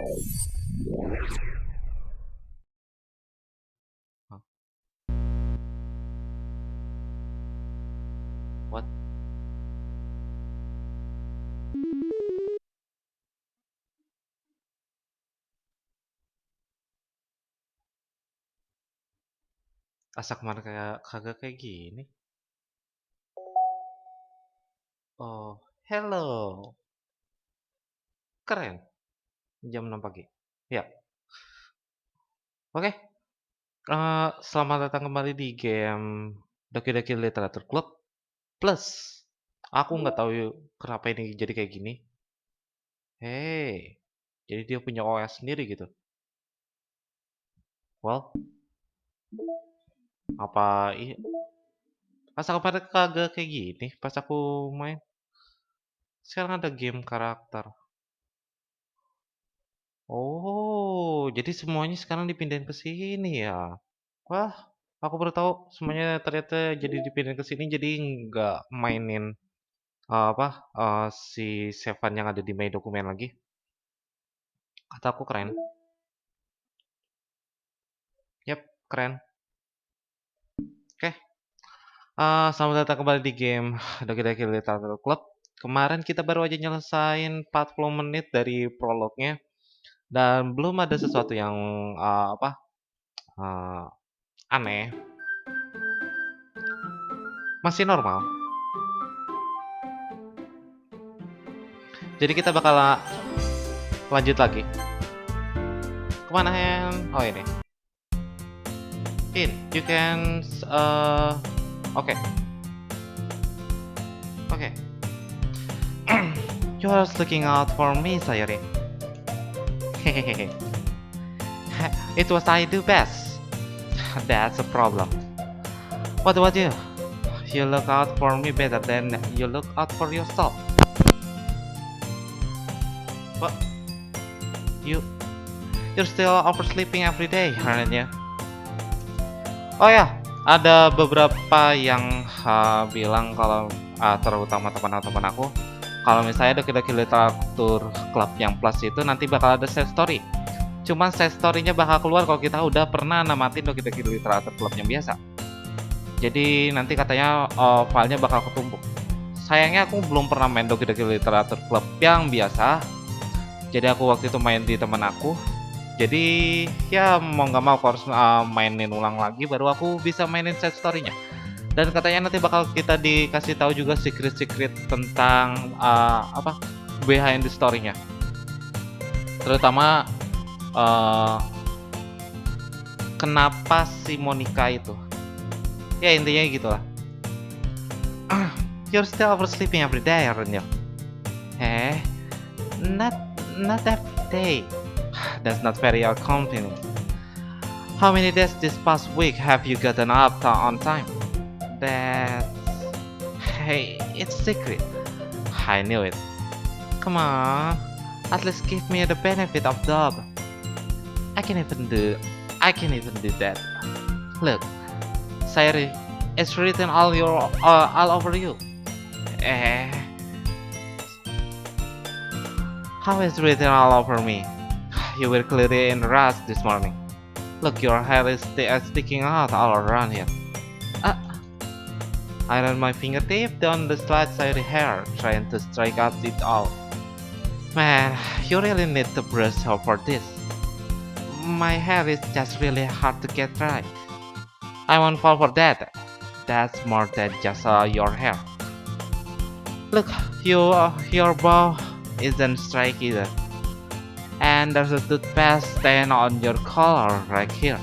Hah? What? Asa kemarin kayak kagak kayak gini. Oh, hello. Keren. Jam 6 pagi. Ya, oke. Selamat datang kembali di game Doki Doki Literatur Club Plus. Aku nggak tahu kenapa ini jadi kayak gini. Hey, jadi dia punya OS sendiri gitu. Well, apa pas kemarin kagak kayak gini pas aku main. Sekarang ada game karakter. Oh, jadi semuanya sekarang dipindahin ke sini ya. Wah, aku baru tahu semuanya ternyata jadi dipindahin ke sini jadi nggak mainin apa si Seven yang ada di My Dokumen lagi. Kataku keren. Yap, keren. Oke. Selamat datang kembali di game Doki Doki Literatur Club. Kemarin kita baru aja nyelesain 40 menit dari prolognya dan belum ada sesuatu yang uh, aneh. Masih normal. Jadi kita bakal lanjut lagi. Kemana Hen? Oh ini. You can okay. Okay. You are looking out for me, Sayori. Hehehe. It was I do best. That's a problem. What about you? You look out for me better than you look out for yourself. What? You're still oversleeping every day, aren't you? Oh ya, ada beberapa yang bilang kalau terutama teman-teman aku, kalau misalnya Doki Doki Literatur Club yang plus itu nanti bakal ada save story. Cuman save story-nya bakal keluar kalau kita udah pernah namatin Doki Doki Literatur Club yang biasa. Jadi nanti katanya filenya bakal ketumpuk. Sayangnya aku belum pernah main Doki Doki Literatur Club yang biasa. Jadi aku waktu itu main di teman aku. Jadi ya mau nggak mau aku harus mainin ulang lagi baru aku bisa mainin side story-nya. Dan katanya nanti bakal kita dikasih tahu juga secret-secret tentang behind the story-nya. Terutama kenapa si Monica itu. Ya intinya gitulah. You're still oversleeping every day, aren't you? Not every day. That's not very convenient. How many days this past week have you gotten up on time? Hey, it's secret. I knew it. Come on, at least give me the benefit of doubt. I can even do that. Look, Sayori, it's written all over you. How is written all over me? You were clearly in a rush this morning. Look, your hair is sticking out all around here. I ran my fingertip down the slight Sayori hair, trying to strike out it all. Man, you really need to brush up for this. My hair is just really hard to get right. I won't fall for that. That's more than just your hair. Look, your bow isn't straight either. And there's a toothpaste stain on your collar right here.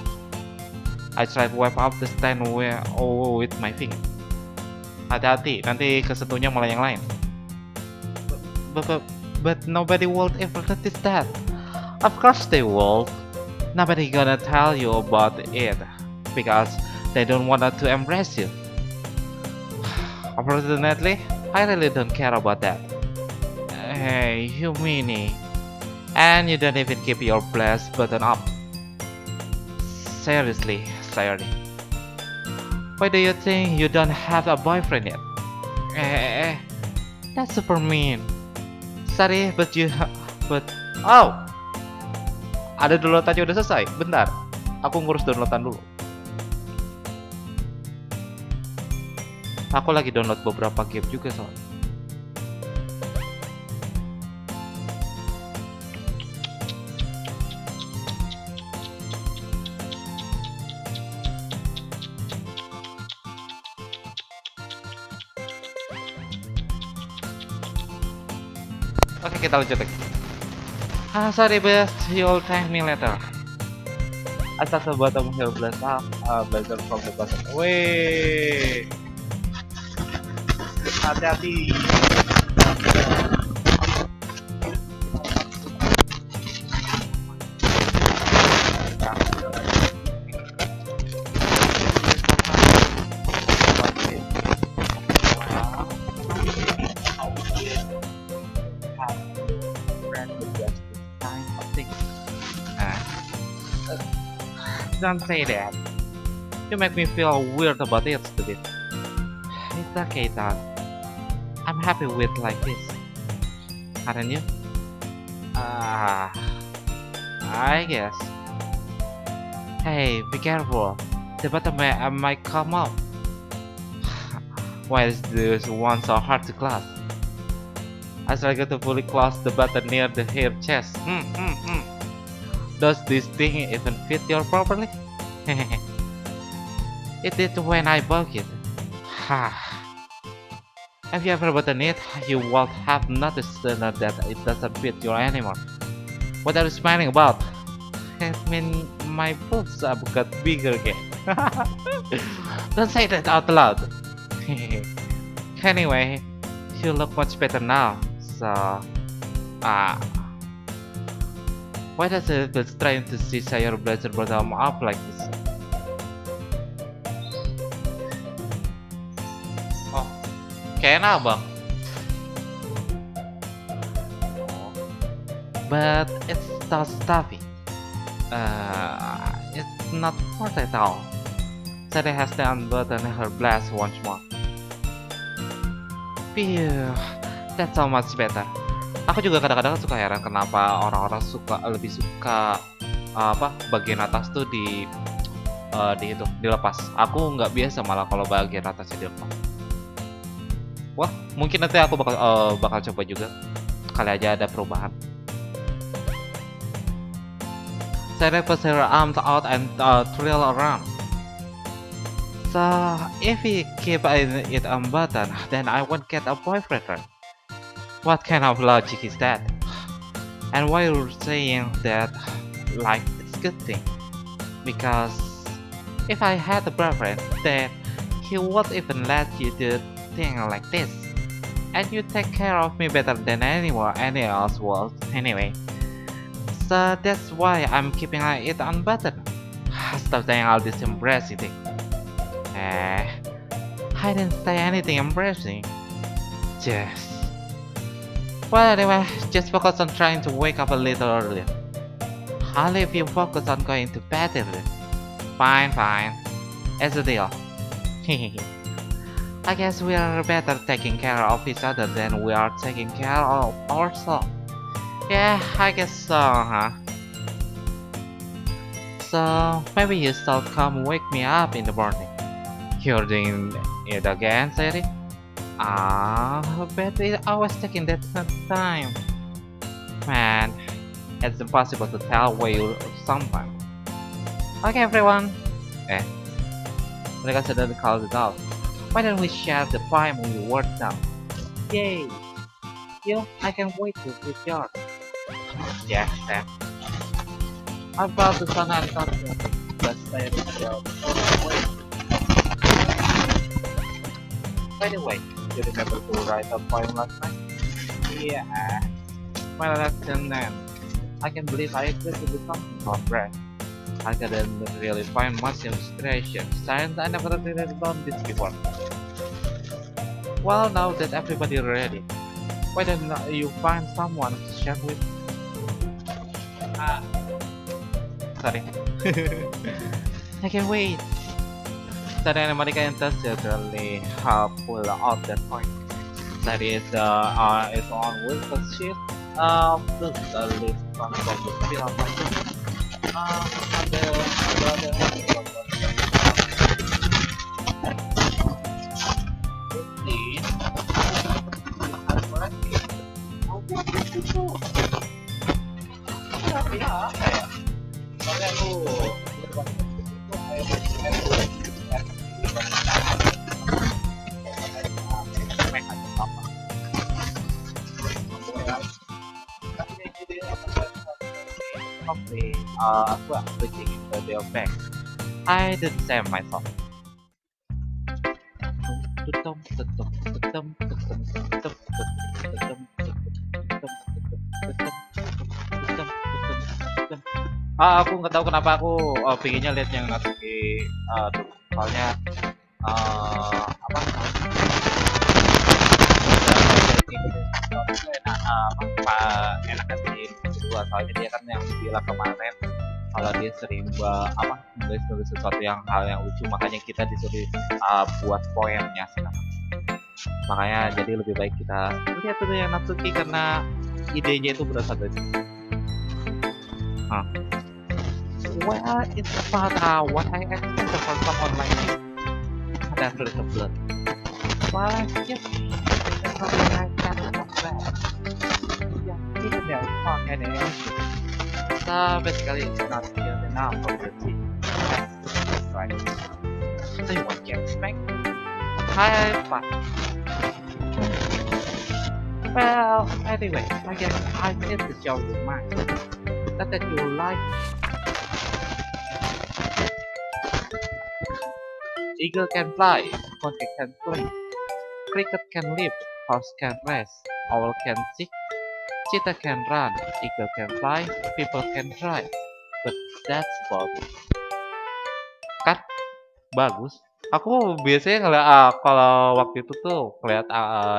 I tried to wipe up the stain with my finger. Hati-hati, nanti kesentuhnya mulai yang lain. But nobody will ever notice that. Of course they will. Nobody gonna tell you about it because they don't want to embrace you. Unfortunately, I really don't care about that. Hey, you meanie. And you don't even keep your blouse button up. Seriously, Sayori. Why do you think you don't have a boyfriend yet? That's super mean. Sorry, but oh! Ada downloadannya udah selesai. Bentar, aku ngurus downloadan dulu. Aku lagi download beberapa game juga soalnya. Oke, kita lanjut lagi. Sorry but you'll thank me later. Asal Salvato Hill belajar from the bottom. Weh, hati-hati. Don't say that. You make me feel weird about it, stupid. It's okay, Dad. I'm happy with like this. Aren't you? I guess. Hey, be careful. The bottom might come up. Why is this one so hard to close? I struggle to fully close the button near the hair chest. Does this thing even fit you properly? It did when I bought it. Have you ever buttoned it? You won't have noticed that it doesn't fit you anymore. What are you smiling about? I mean, my boobs have got bigger again. Don't say that out loud. Anyway, you look much better now. So, why does it feel strange to see your blazer bottom up like this? Oh, kayaknya abang. But it's so stuffy. It's not hot at all. Sadie has to unbutton her blouse once more. Phew, that's so much better. Aku juga kadang-kadang suka heran kenapa orang-orang lebih suka bagian atas tuh dilepas. Aku nggak biasa malah kalau bagian atasnya dilepas. Wah, mungkin nanti aku bakal coba juga. Kali aja ada perubahan. Sarah puts her arms out and twirl around. So if we keep it unbuttoned, then I won't get a boyfriend. Right? What kind of logic is that? And why you're saying that like it's a good thing? Because if I had a boyfriend, then he won't even let you do things like this. And you take care of me better than anyone else will anyway. So that's why I'm keeping it unbuttoned. Stop saying all this embarrassing thing. I didn't say anything embarrassing. Just well, anyway, just focus on trying to wake up a little earlier. Only if you focus on going to bed early. Fine. It's a deal. I guess we are better taking care of each other than we are taking care of ourselves. Yeah, I guess so, huh? So, maybe you still come wake me up in the morning. You're doing it again, Sadie? But it always taking that time. Man, it's impossible to tell where you sometimes. Okay, everyone. Mereka sudah called it out. Why don't we share the poem we wrote down? Yay! Yo, I can't wait to read yours. Yes, Sam. I brought the sun and sunset. Let's say it about. By the way, you remember to write a poem last night? Yeah. Well, that's then. I can't believe I agreed to do something so fresh. I couldn't really find much inspiration since I never really done this before. Well, now that everybody's ready, why don't you find someone to share with? Sorry. I can't wait. Tadi Monica enthusiastically pull out that point. That is on with the shift. Look, the list from the film. Ada Bikin, ada lagi. Oh, itu tapi apa ya? Soalnya aku Coffee, aku switching into the back. I did the same myself. Tutum, tutum, tutum, tutum, tutum, tutum, tutum, tutum, tutum, tutum. Aku nggak tahu kenapa aku pinginnya lihat yang Natsuki dulu. Soalnya apa? Enakan di kedua, soalnya dia kan yang bilang kemarin kalau dia sering nulis sesuatu hal yang lucu, makanya kita disuruh buat poemnya sekarang. Makanya jadi lebih baik kita lihat dulu yang Natsuki karena idenya itu berasal dari situ. Well, it's about what I expected from someone like you. That's a little blood. But yes, it's something like that was bad. Yeah, even though fuck anything. So basically, it's not good enough for the team. That's right. So you want to get spanked? High five. Well, anyway, I guess I need to show you mine. Not that you like. Eagle can fly, monkey can flee, cricket can leap, horse can race, owl can seek, cheetah can run, eagle can fly, people can drive, but that's Bob. Kan bagus. Aku biasanya ngeliat kalau waktu itu tuh ngeliat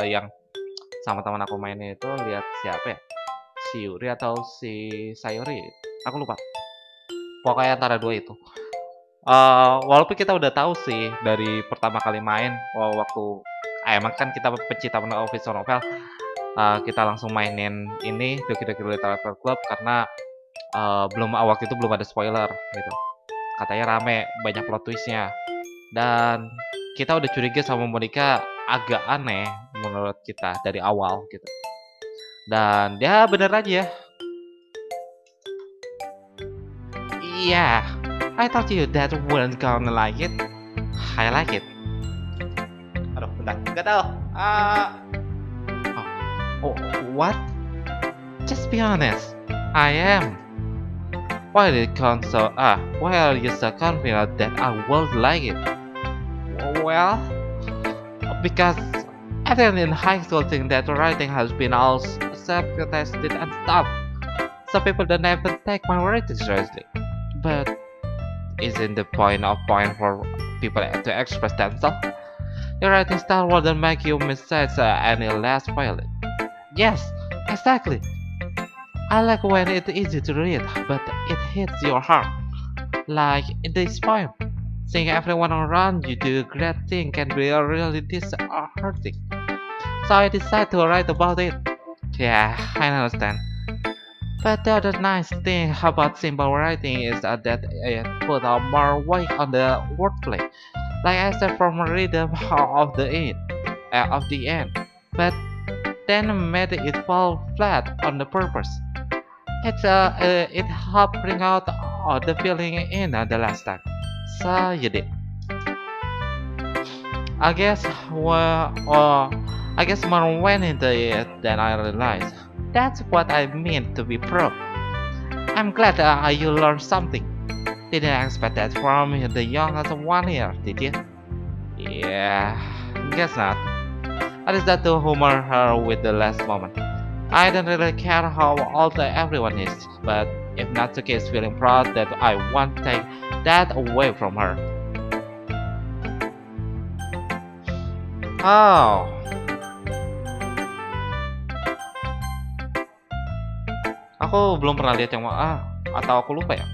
yang sama teman aku mainnya itu lihat siapa ya? Si Yuri atau si Sayori? Aku lupa. Pokoknya antara dua itu. Walaupun kita udah tahu sih dari pertama kali main, waktu emang kan kita pecinta visual novel, kita langsung mainin ini Doki Doki Literatur Club karena waktu itu belum ada spoiler gitu. Katanya rame, banyak plot twistnya, dan kita udah curiga sama Monica agak aneh menurut kita dari awal gitu. Dan dia bener aja. Iya. I told you that weren't gonna like it. I like it. Aduh, bentar. Gak tau. What? Just be honest. I am. Why are you so confident that I will like it? Well, because everyone in high school think that writing has been all self-tested and stuff. Some people don't even take my writing seriously. But isn't the point for people to express themselves? Your writing style wouldn't make you mistakes any less violent. Yes, exactly. I like when it's easy to read, but it hits your heart. Like in this poem, seeing everyone around you do a great thing can be really disheartening. So I decided to write about it. Yeah, I understand. But the other nice thing about simple writing is that it put more weight on the wordplay. Like I said, from a rhythm of the end, but then made it fall flat on the purpose. It helped bring out the feeling in the last time. So you did. I guess more went into it than I realized. That's what I mean to be pro. I'm glad you learned something. Didn't expect that from the youngest one here, did you? Yeah, guess not. I just had to humor her with the last moment. I don't really care how old everyone is, but if Natsuki is feeling proud, that I won't take that away from her. Oh. Aku belum pernah lihat yang atau aku lupa ya.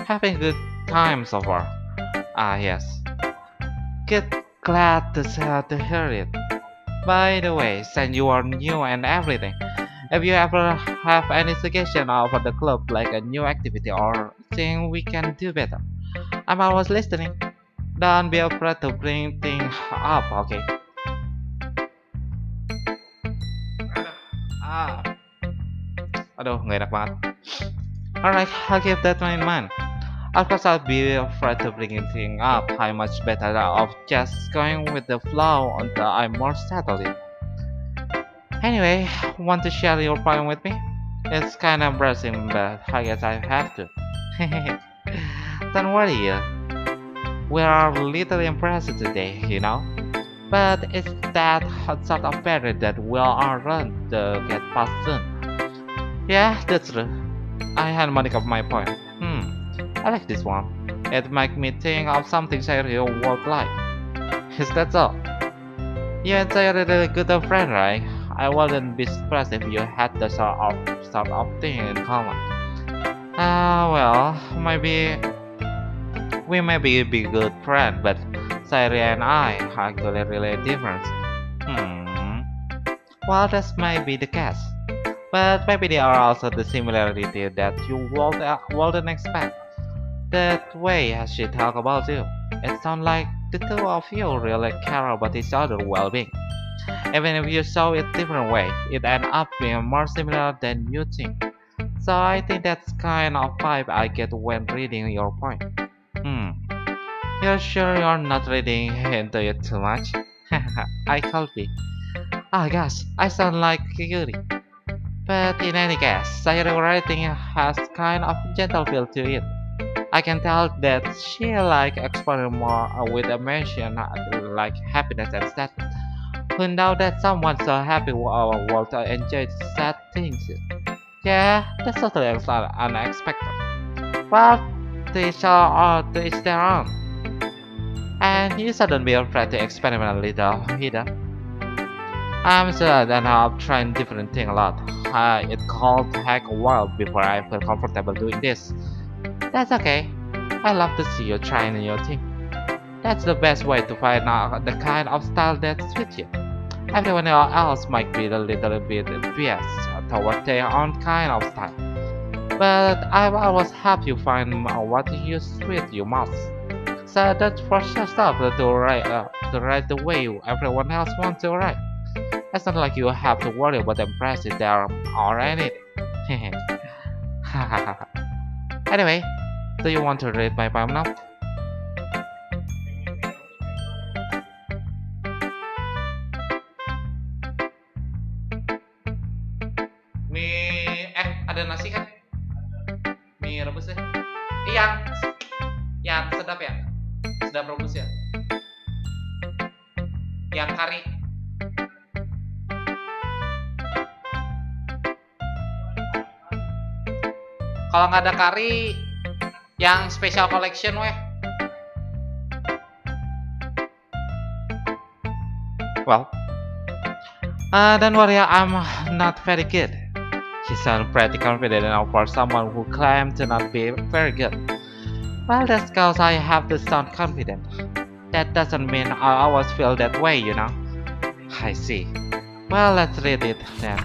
Having a good time so far. Yes. Glad to hear it. By the way, since you are new and everything, If you ever have any suggestion for the club, like a new activity or thing we can do better, I'm always listening. Don't be afraid to bring things up, okay? Ah, aduh, nggak enak banget. Alright, I'll keep that one in mind. Of course, I'll be afraid to bring anything up. I'm much better off just going with the flow until I'm more settled in. Anyway, want to share your poem with me? It's kinda embarrassing, but I guess I have to. Don't worry, we are a little embarrassed today, you know? But it's that hot sort of period that will all run to get past soon. Yeah, that's true. I had money of my point. I like this one. It makes me think of something serious would like. Is that so? You and I are really good friend, right? I wouldn't be surprised if you had the sort of thing in common. Well, maybe we may be good friends, but Sayri and I are actually really different. Hmm. Well, that might be the case. But maybe there are also the similarity that you wouldn't expect. That way as she talk about you, it sounds like the two of you really care about each other's well-being. Even if you saw it different way, it end up being more similar than you think. So I think that's kind of vibe I get when reading your point. Hmm. You're sure you're not reading into it too much? I could be. Ah gosh, I sound like a cutie. But in any case, Sayuri writing has kind of gentle feel to it. I can tell that she like exploring more with emotion like happiness and sadness. Who know that someone so happy will enjoy sad things? Yeah, that's totally unexpected. But to each their own. And you shouldn't be afraid to experiment a little either. I'm sure that I'm trying different thing a lot. It could take a while before I feel comfortable doing this. That's okay. I love to see you trying new thing. That's the best way to find out the kind of style that suits you. Everyone else might be a little bit biased toward their own kind of style, but I will always help you find what you suit you most. So don't force yourself to write the way everyone else wants to write. It's not like you have to worry about impressing them or anything. Anyway, do you want to read my poem now? Mie, ada nasi kan? Mie rebus ya? Yang sedap ya? Sedap rebus ya? Yang kari. Kalau nggak ada kari, yang special collection weh. Well, don't worry, I'm not very good. He sounds pretty confident enough for someone who claims to not be very good. Well, that's cause I have to sound confident. That doesn't mean I always feel that way, you know. I see. Well, let's read it then.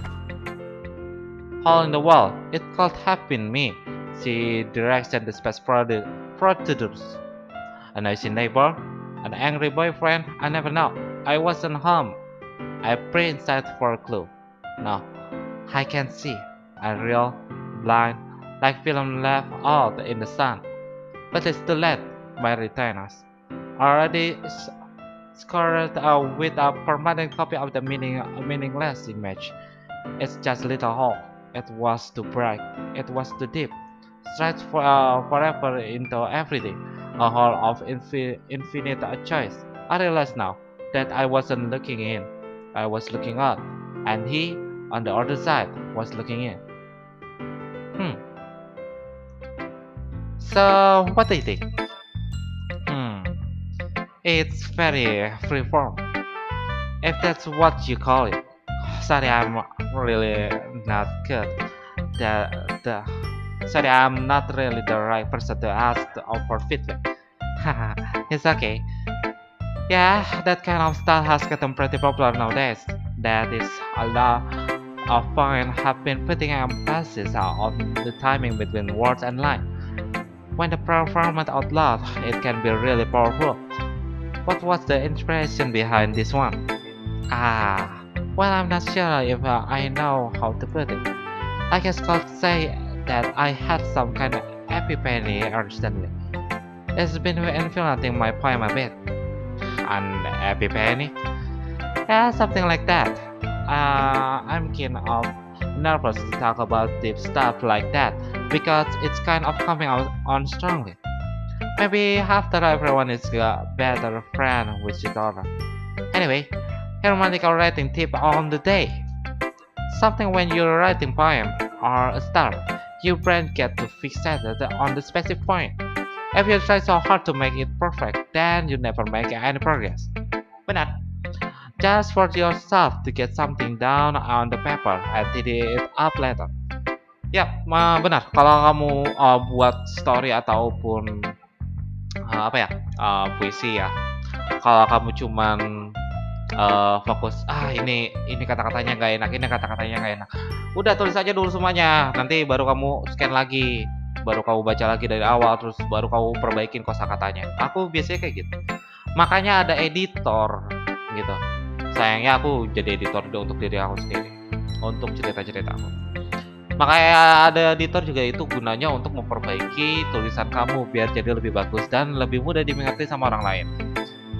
Hole in the wall. It could have been me. See direction the space protruders. A noisy neighbor, an angry boyfriend. I never know. I wasn't home. I pray inside for a clue. No, I can't see. I'm real, blind, like film left out in the sun. But it's too late. My retainers already scored with a permanent copy of the meaningless image. It's just a little hole. It was too bright. It was too deep. Stretched forever into everything. A hole of infinite choice. I realize now that I wasn't looking in. I was looking out. And he, on the other side, was looking in. Hmm. So, what do you think? Hmm. It's very freeform. If that's what you call it. Sorry, I'm really not good. The Sorry, I'm not really the right person to ask for feedback. It's okay. Yeah, that kind of style has gotten pretty popular nowadays. That is a lot. of poem have been putting emphasis on the timing between words and line. When the performed out loud, it can be really powerful. What was the inspiration behind this one? Ah, well, I'm not sure if I know how to put it. I guess I'll say that I had some kind of epiphany recently. It's been influencing my poem a bit. An epiphany? Yeah, something like that. I'm keen of nervous to talk about deep stuff like that because it's kind of coming out on strongly. Maybe after everyone is a better friend with each other. Anyway, here romantical writing tip on the day. Something when you're writing poem or a star, your brain get to fixated on the specific point. If you try so hard to make it perfect, then you never make any progress. Benar. Just for yourself to get something down on the paper and tidy it up later. Ya, benar. Kalau kamu buat story ataupun apa ya, puisi ya. Kalau kamu cuman fokus, ini kata-katanya nggak enak, ini kata-katanya nggak enak. Udah tulis aja dulu semuanya. Nanti baru kamu scan lagi, baru kamu baca lagi dari awal, terus baru kamu perbaikin kosakatanya. Aku biasanya kayak gitu. Makanya ada editor gitu. Sayangnya aku jadi editor untuk diri aku sendiri, untuk cerita-cerita aku. Makanya ada editor juga itu gunanya untuk memperbaiki tulisan kamu biar jadi lebih bagus dan lebih mudah dimengerti sama orang lain.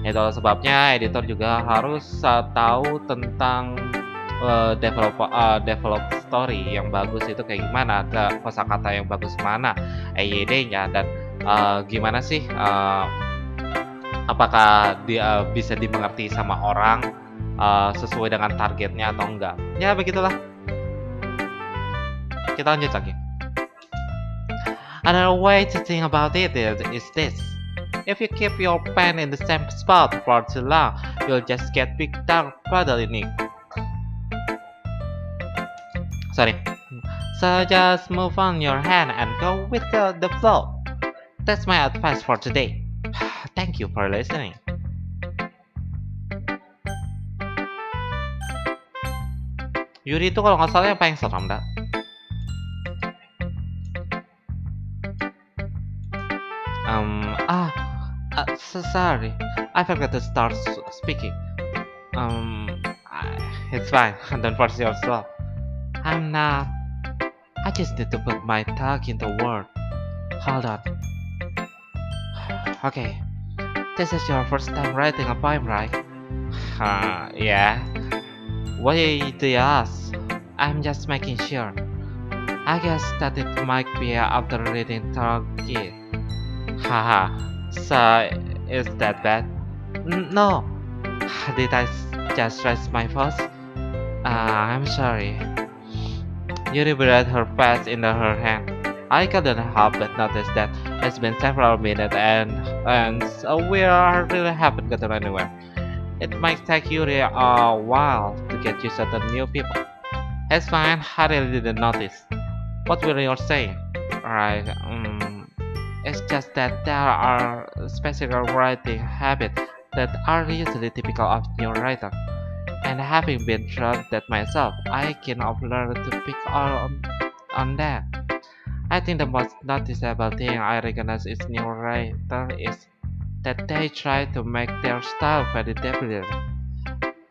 Itu sebabnya editor juga harus tahu tentang develop story yang bagus itu kayak gimana, kosakata yang bagus mana, EYD-nya dan gimana sih apakah dia bisa dimengerti sama orang sesuai dengan targetnya atau enggak. Ya begitulah. Kita lanjut lagi. Another way to think about it is this. If you keep your pen in the same spot for too long, you'll just get big dark puddle in ink. Sorry. So just move on your hand and go with the flow. That's my advice for today. Thank you for listening. Yuri itu kalau nggak salah yang paling serem dah. So sorry, I forgot to start speaking. It's fine. Don't force yourself. I'm not. I just need to put my tongue in the word. Hold on. Okay. This is your first time writing a poem, right? Yeah. Why do you ask? I'm just making sure. I guess that it might be after reading Doki. Haha. So, is that bad? No. Did I just raise my voice? I'm sorry. Yuri buried her face in her hand. I couldn't help but notice that it's been several minutes and so we really haven't gotten anywhere. It might take Yuri a while to get used to the new people. It's fine, I really didn't notice. What were you saying? Right, it's just that there are specific writing habits that are usually typical of new writer. And having been through that myself, I can learn to pick on that. I think the most noticeable thing I recognize in new writer is that they try to make their style very deliberate.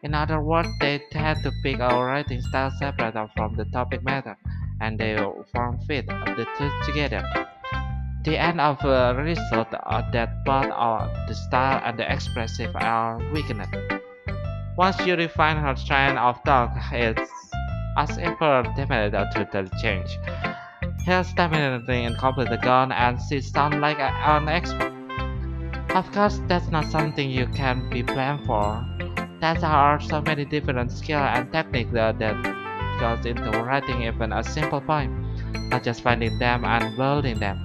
In other words, they tend to pick a writing style separate from the topic matter, and they form fit the two together. The end of the result that both the style and the expressive are weakened. Once you refine her trend of thought, it's as if her demeanor totally change. Her stamina incomplete gone and she sounds like an expert. Of course, that's not something you can be blamed for. There are so many different skills and techniques that goes into writing even a simple poem. Not just finding them and building them,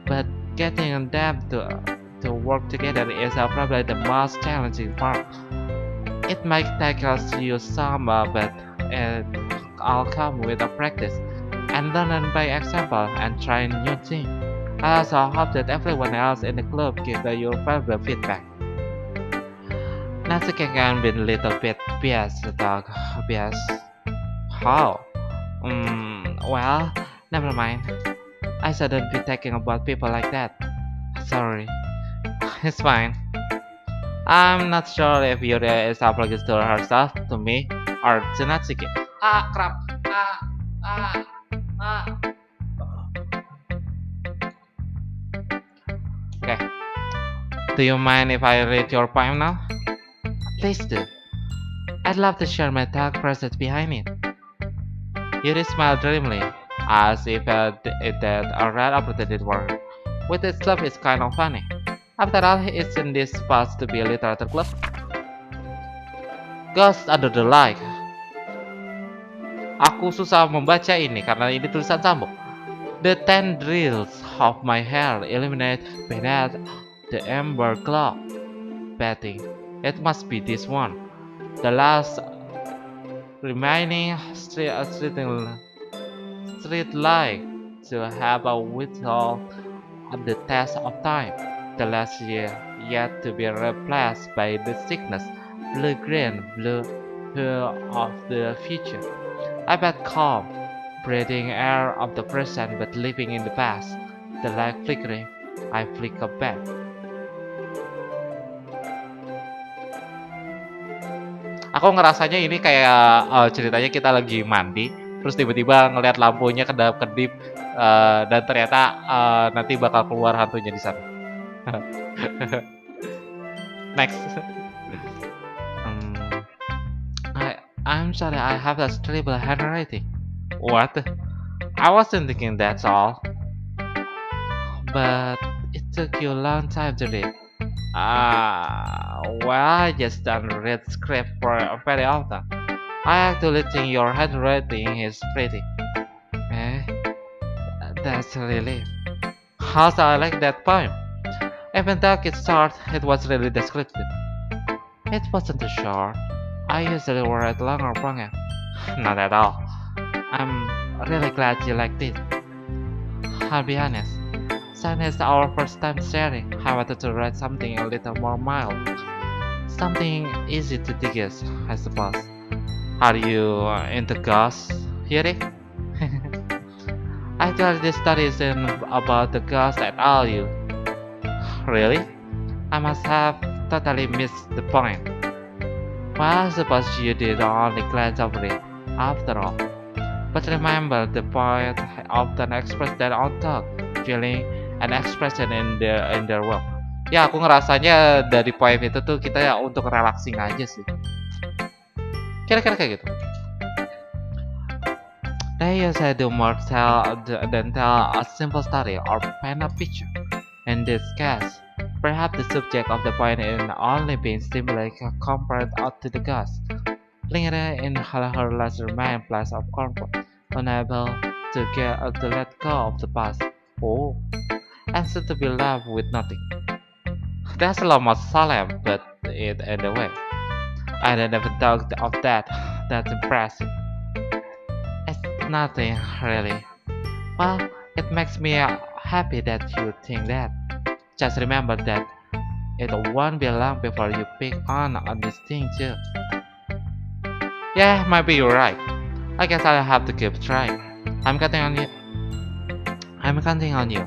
but getting them to work together is probably the most challenging part. It might take you some, but it all come with a practice and learning by example and trying new things. I also hope that everyone else in the club give you valuable feedback. Nancy can be a little bit biased, dog. Biased. How? Well, never mind. I shouldn't be talking about people like that. Sorry. It's fine. I'm not sure if Yuri is apologizing to herself, to me, or to Natsuki. Ah, crap. Ah, ah, ah. Okay. Do you mind if I read your poem now? Please do. I'd love to share my dark process behind it. Yuri smiled dreamily, as if it that a rare opportunity for her. With its love, it's kind of funny. After all, it's in this supposed to be a literature club. Ghost Under the Light. Aku susah membaca ini karena ini tulisan cambuk. The tendrils of my hair illuminate beneath the amber glow. Betting it must be this one. The last remaining street light to have a withhold the test of time. The last year yet to be replaced by the sickness, blue-green, blue hue of the future. I bet calm, breathing air of the present but living in the past. The light flickering, I flicker back. Aku ngerasanya ini kayak ceritanya kita lagi mandi, terus tiba-tiba ngelihat lampunya kedap-kedip dan ternyata nanti bakal keluar hantunya di sana. Next. I'm sorry, I have a terrible handwriting. What? I wasn't thinking that's all. But it took you a long time to read. Well, I just don't read script for very often. I actually think your handwriting is pretty. Eh? That's a relief. Also, I like that poem. Even though it's short, it was really descriptive. It wasn't too short. I usually write longer poems. Not at all. I'm really glad you liked it. I'll be honest. Since it's our first time sharing, I wanted to write something a little more mild. Something easy to digest, I suppose. Are you into ghosts, Yuri? I thought this story isn't about the ghosts at all, you. Really? I must have totally missed the point. Well, I suppose you did only glance over it, after all. But remember, the poet often express their own thought, feeling, and expression in their work. Ya, aku ngerasanya dari poem itu tuh kita ya untuk relaxing aja sih. Kira-kira kayak gitu. They usually do more than tell a simple story or paint a picture. In this case, perhaps the subject of the poem is only being stimulated compared out to the ghost, lingering in her last remaining place of comfort, unable to let go of the past. Oh, and soon to be left with nothing. That's almost solemn, but it anyway. I never thought of that. That's impressive. It's nothing really. Well, it makes me happy that you think that. Just remember that it won't be long before you pick on this thing too. Yeah, maybe you're right. I guess I'll have to keep trying. I'm counting on you. I'm counting on you.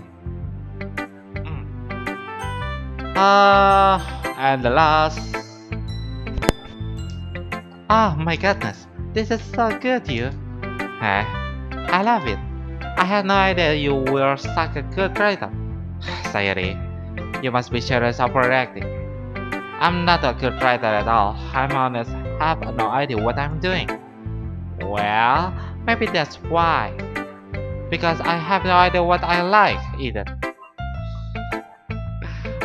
And the last. Oh my goodness, this is so good, you. Eh, I love it. I had no idea you were such a good writer. Sayuri, you must be serious of overreacting. I'm not a good writer at all. I'm honest, have no idea what I'm doing. Well, maybe that's why. Because I have no idea what I like either.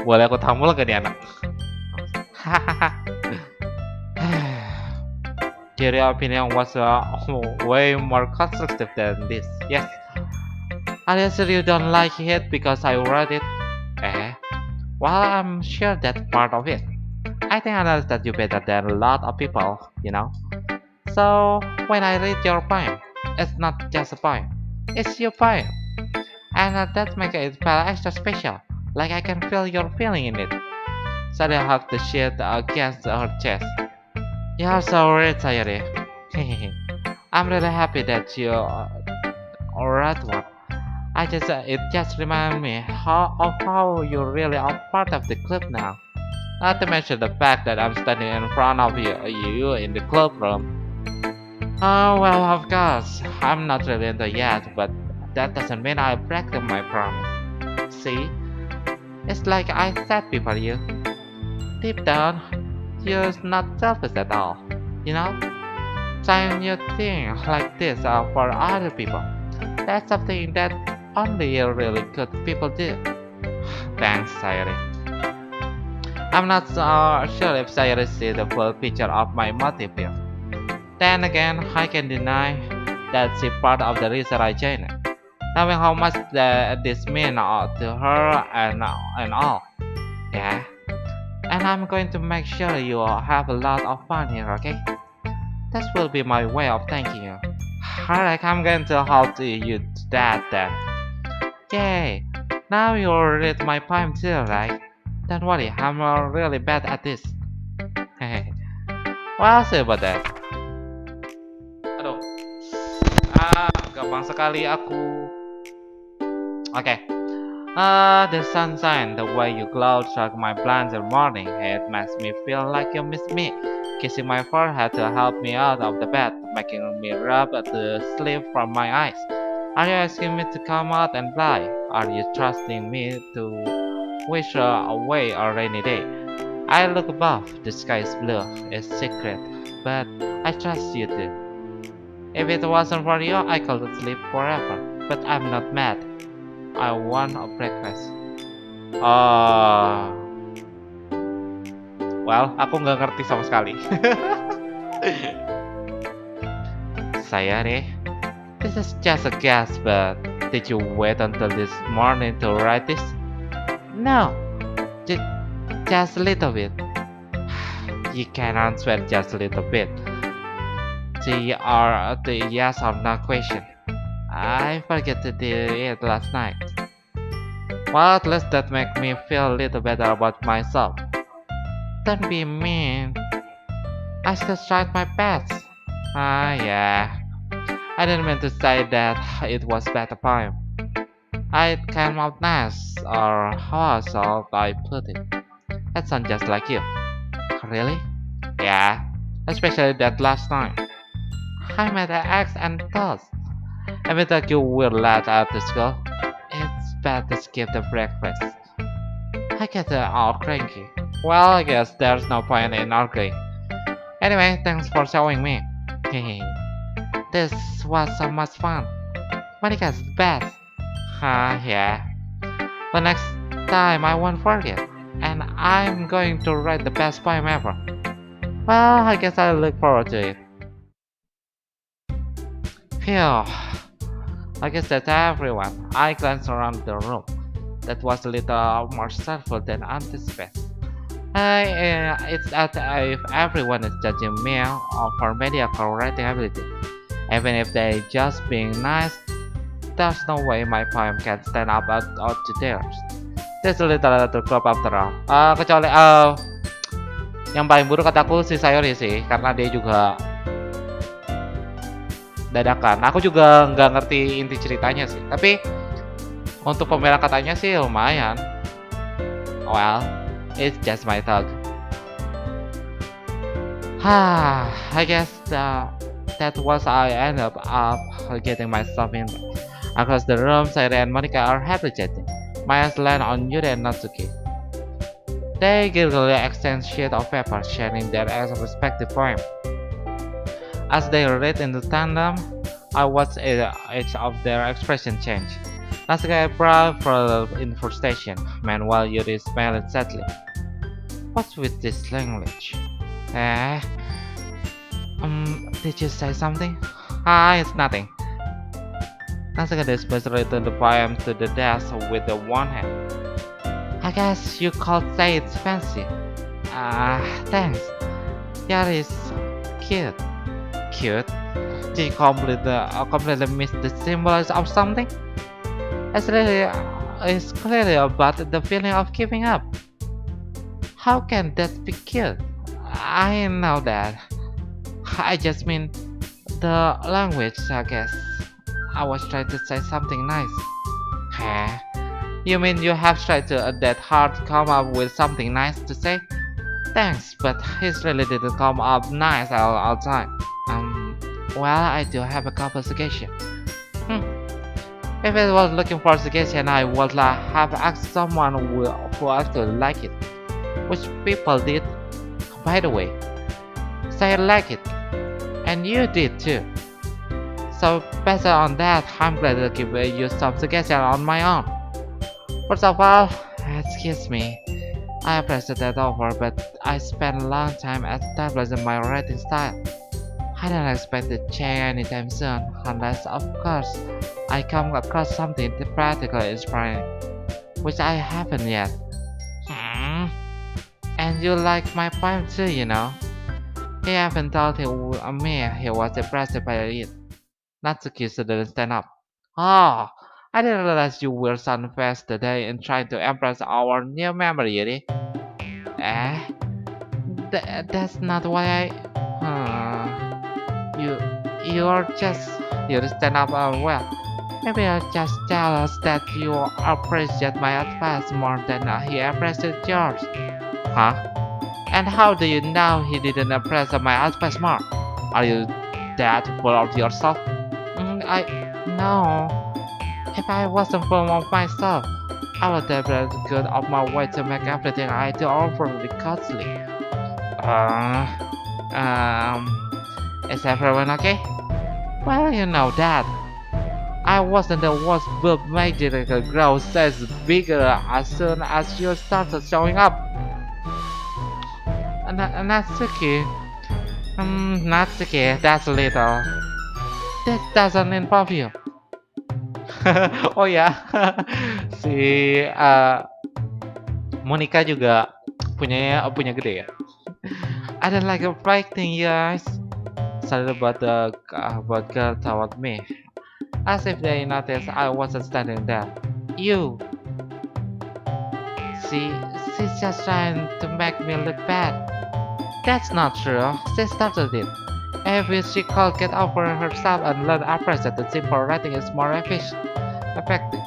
Boleh aku tampol ke nih anak? Your opinion was way more constructive than this. Yes. Unless you don't like it because I wrote it. Well, I'm sure that's part of it. I think I understand you better than a lot of people, you know. So, when I read your poem, it's not just a poem. It's your poem. And that makes it feel extra special. Like I can feel your feeling in it. Sadie hugged the sheet against her chest. You're so weird, Sayuri. I'm really happy that you read one. It just reminds me how you really are part of the club now. Not to mention the fact that I'm standing in front of you in the club room. Oh, well, of course, I'm not really into yet, but that doesn't mean I break my promise. See, it's like I said before you. Deep down, you're not selfish at all. You know, trying new things like this are for other people. That's something that only really good people do. Thanks, Sayuri. I'm not sure if Sayuri sees the full picture of my motive here. Then again, I can deny that she part of the reason I joined. Knowing how much this means to her and all. Yeah. And I'm going to make sure you all have a lot of fun here, okay? That will be my way of thanking you. Alright, I'm going to hold you to that then. Yay! Now you read my poem too, right? Don't worry, I'm really bad at this. Hehe. Well, see about that. Aduh. Gampang sekali aku. Oke. The sunshine, the way you glow struck my blinds in the morning. It makes me feel like you miss me. Kissing my forehead to help me out of the bed, making me rub the sleep from my eyes. Are you asking me to come out and fly? Are you trusting me to wish away a rainy day? I look above, the sky is blue, it's secret, but I trust you too. If it wasn't for you, I could sleep forever, but I'm not mad. I want a breakfast. Well, aku nggak ngerti sama sekali. Sayuri, this is just a guess, but did you wait until this morning to write this? No, just a little bit. You can answer just a little bit. The yes or no question. I forgot to do it last night. Well, at least that makes me feel a little better about myself. Don't be mean. I still tried my best. Yeah. I didn't mean to say that it was better poem. It came out nice, or how shall I put it? That sounds just like you. Really? Yeah. Especially that last time. I made an eggs and toast. Every time you were late after school, it's bad to skip the breakfast. I get all cranky. Well, I guess there's no point in arguing. Anyway, thanks for showing me. This was so much fun. Monica's the best. Yeah. But next time I won't forget. And I'm going to write the best poem ever. Well, I guess I look forward to it. Phew. I guess that's everyone. I glanced around the room. That was a little more stressful than anticipated. It's as if everyone is judging me for mediocre writing ability. Even if they just being nice, there's no way my poem can stand up to theirs. There's a little club after all. Kecuali yang paling buruk kataku si Sayuri sih, karena dia juga dadakan. Aku juga nggak ngerti inti ceritanya sih. Tapi untuk pembelaan katanya sih lumayan. Well, it's just my thought. I guess that was I end up getting myself in. Across the room, Sayuri and Monica are happily chatting. My eyes land on Yude and Natsuki. They giggling exchange sheet of paper, sharing their respective poem. As they read in the tandem, I watched each of their expression change. Natsuki proud in frustration, meanwhile Yuri smiled sadly. What's with this language? Did you say something? It's nothing. Natsuki dismissed the poem to the desk with the one hand. I guess you could say it's fancy. Thanks. Yuri is cute. Cute? Did you completely miss the symbolism of something? It's clearly about the feeling of giving up. How can that be cute? I know that. I just mean The language, I guess. I was trying to say something nice. Huh? You mean you have tried to that hard to come up with something nice to say? Thanks, but it really didn't come up nice all time. Well, I do have a couple suggestions. Hmm. If I was looking for a suggestion, I would have asked someone who actually liked it. Which people did, by the way. Say like it. And you did too. So based on that, I'm glad to give you some suggestions on my own. First of all, excuse me. I appreciate that offer, but I spent a long time establishing my writing style. I don't expect to change anytime soon, unless of course I come across something practically inspiring, which I haven't yet. Hmm. And you like my poem too, you know. He even told me he was impressed by it. Natsuki suddenly stand up. Oh, I didn't realize you were so fast today in trying to impress our new member, Yuri. Eh? That's not why I... You... You're just... You stand up well. Maybe you're just jealous that you appreciate my advice more than he appreciated yours. Huh? And how do you know he didn't appreciate my advice more? Are you that full of yourself? I... No. If I wasn't full of myself, I would definitely go out of my way to make everything I do overly costly. Uh, um, is everyone okay? Well, you know that. I wasn't the worst, but magical growth says bigger as soon as you started showing up. Natsuki. Natsuki, that's little. This doesn't involve you. Oh ya, si Monica juga punya gede ya. I don't like a fighting, guys. Sorry about the about girl toward me, as if they noticed I wasn't standing there. You, see, she's just trying to make me look bad. That's not true. She started it. If she could get over herself and learn appreciate that simple writing is more effective,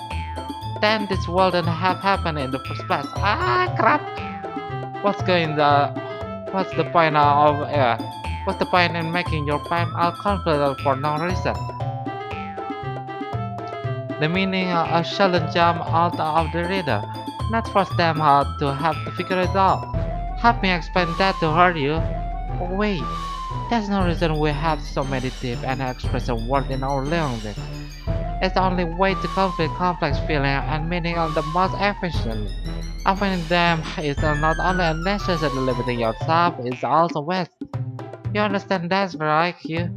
then this wouldn't have happened in the first place. Ah, crap! What's the point of what's the point in making your poem all confident for no reason? The meaning shouldn't jump out of the reader, not force them out to have to figure it out. Help me explain that to hurt you. Oh, wait, there's no reason we have so many deep and expressive words in our language. It's the only way to convey complex feeling and meaning on the most efficiently. Avoiding them is not only unnecessarily limiting yourself, it's also waste. You understand that, right, you?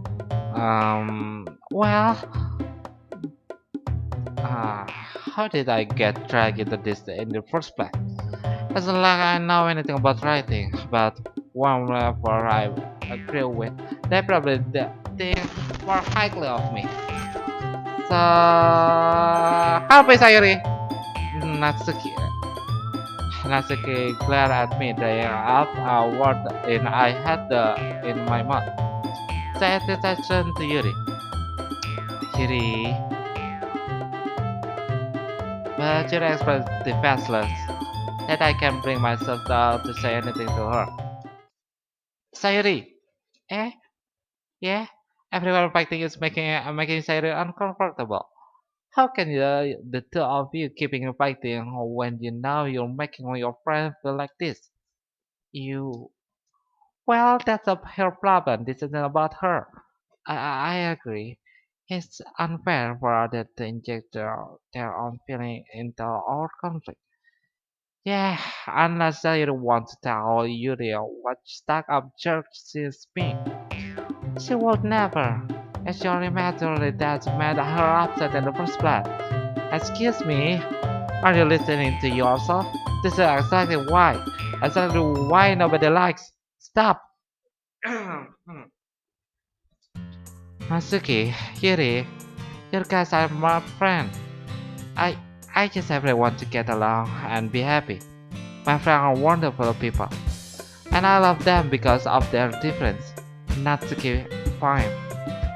Well, how did I get dragged into this in the first place? It's not like I know anything about writing, but one level I agree with, they probably think more highly of me. So, help me, Sayuri! Natsuki. Natsuki glared at me, the out a word in I had in my mouth. Say attention to Yuri. Yuri. But Yuri expressed defenseless, that I can bring myself down to say anything to her. Sayuri! Eh? Yeah? Everyone fighting is making Sayuri uncomfortable. How can the two of you keeping fighting when you know you're making your friend feel like this? You... Well, that's her problem. This isn't about her. I agree. It's unfair for others to inject their own feeling into our conflict. Yeah, unless you want to tell Yuri what stuck up jerk she's being. She would never. It's your immaturity that made her upset in the first place. Excuse me, are you listening to yourself? This is exactly why. Exactly why nobody likes. Stop! Masuki, Yuri, your guys are my friend. I I just simply want to get along and be happy. My friends are wonderful people, and I love them because of their difference. Natsuki, fine.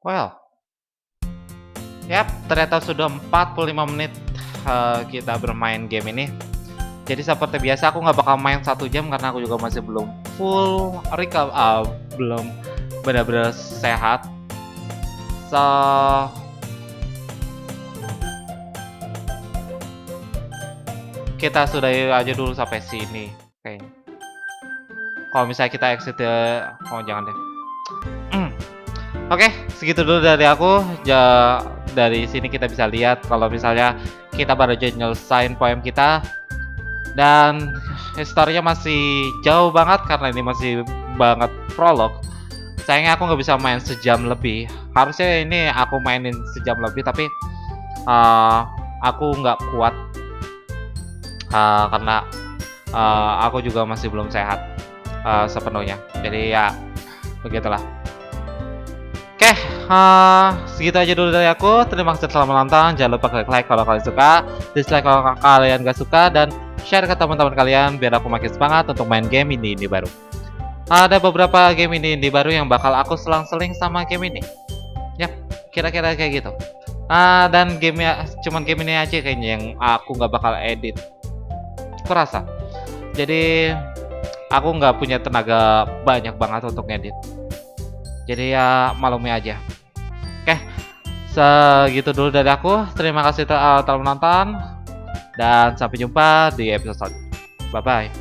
Well, yap, ternyata sudah 45 menit kita bermain game ini. Jadi seperti biasa aku nggak bakal main 1 jam karena aku juga masih belum full belum benar-benar sehat. So, kita sudahi aja dulu sampai sini. Oke. Kalau misalnya kita exit oh jangan deh. Oke, segitu dulu dari aku. Dari sini kita bisa lihat kalau misalnya kita baru aja nyelesain poem kita dan historinya masih jauh banget karena ini masih banget prolog. Sayangnya aku nggak bisa main sejam lebih. Harusnya ini aku mainin sejam lebih tapi aku nggak kuat karena aku juga masih belum sehat sepenuhnya. Jadi ya begitulah. Oke, segitu aja dulu dari aku. Terima kasih telah menonton. Jangan lupa klik like kalau kalian suka, dislike kalau kalian gak suka, dan share ke teman-teman kalian biar aku makin semangat untuk main game ini baru. Ada beberapa game ini baru yang bakal aku selang-seling sama game ini. Yap, kira-kira kayak gitu. Dan cuman game ini aja kayaknya yang aku nggak bakal edit. Aku rasa. Jadi aku nggak punya tenaga banyak banget untuk ngedit. Jadi ya maklumi aja. Oke, segitu dulu dari aku. Terima kasih telah menonton dan sampai jumpa di episode selanjutnya. Bye bye.